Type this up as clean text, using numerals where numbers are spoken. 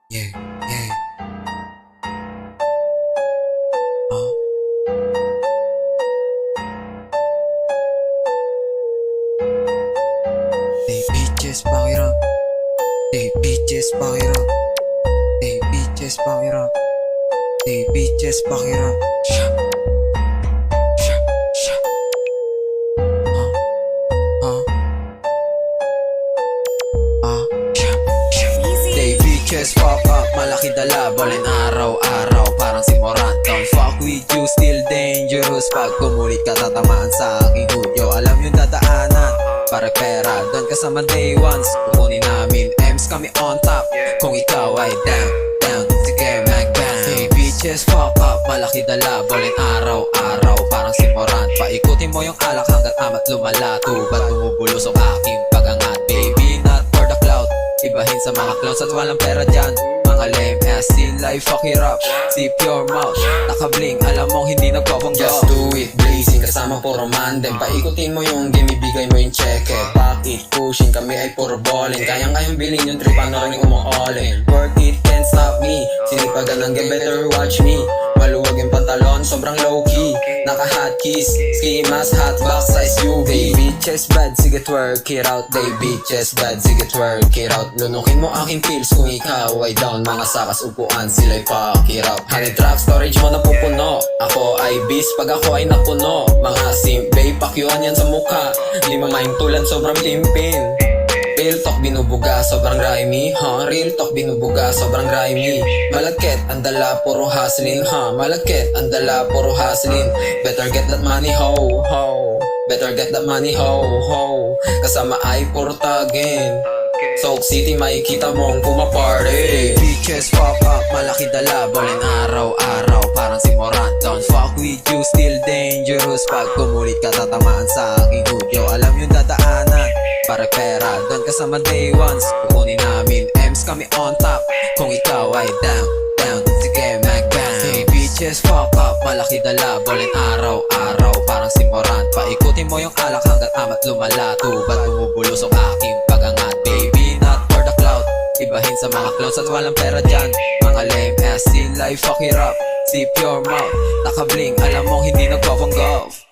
Yeah, yeah. Oh. They bitches pakirap. They bitches pakirap. They bitches pakirap. They bitches pakirap. Sha. Sha. Sha. Huh. Huh. Sha. Sha. They bitches fuck up. Malaki dala. Balin araw-araw. Parang si Moran. Don't fuck with you. Still dangerous. Pag kumulit ka tatamaan sa aking hudyo. Alam yung dadaanan. Para pera, doon ka sa mga day ones. Kukunin namin, M's kami on top. Kung ikaw ay down, down, sige mag-bang. Hey bitches, fuck up, malaki dala. Balin araw-araw, parang si Moran. Paikutin mo yung alak hanggat amat lumalato. Ba't bumubulosok aking pagangat? Baby, not for the cloud. Ibahin sa mga clowns at walang pera dyan. Mga lame ass, still I fuck it up. Sip your mouth, nakabling, alam mong hindi nagpapanggaw. Just do it, blazing, kasama puro mandem. Paikutin mo yung game, ibigay mo yung cheque. Pocket pushing, kami ay puro balling. Kayang-kayang bilhin yung trip, ano rin umu-all-in. Work it, can't stop me. Sinipagan ng game, better watch me. Maluwag yung pantalon, sobrang low-key. Naka-hotkeys, ski mask, hotbox sa SUV. They bitches bad, sige twerk it out. They bitches bad, sige twerk it out. Lunukin mo aking pills kung ikaw ay down. Mga sakas upuan, sila'y pakirap. Honey trap, storage mo napupuno. Ako ay beast, pag ako ay napuno. Mga simp, babe, pakyuan yan sa mukha. Lima mind tulad, sobrang pimpin. Real talk binubuga, sobrang grimy, Real talk binubuga, sobrang grimy. Malagkit, ang dala, puro hustling, Malagkit, ang dala, puro hustling. Better get that money, ho, ho. Better get that money, ho, ho. Kasama ay puro tagin. Soak City, makikita mong pumaparty. Bitches fuck up, malaki dala. Balin araw-araw, parang si Moran. Don't fuck with you, still dangerous. Pag kumulit ka, tatamaan sa aking hudyo. Alam yung dadaanan, para pera, doon ka sa mga day ones. Kukunin namin, M's kami on top. Kung ikaw ay down, down, sige mag-bang. Hey bitches fuck up, malaki dala. Balin araw-araw, parang si Moran. Paikutin mo yung alak hanggat amat lumalato. Ba't bumubulusok aking pagangat? Baby, not for the cloud. Ibahin sa mga clowns at walang pera dyan. Mga lame ass, still I fuck it up. Sip your mouth, nakabling, alam mong hindi nagpapanggaw.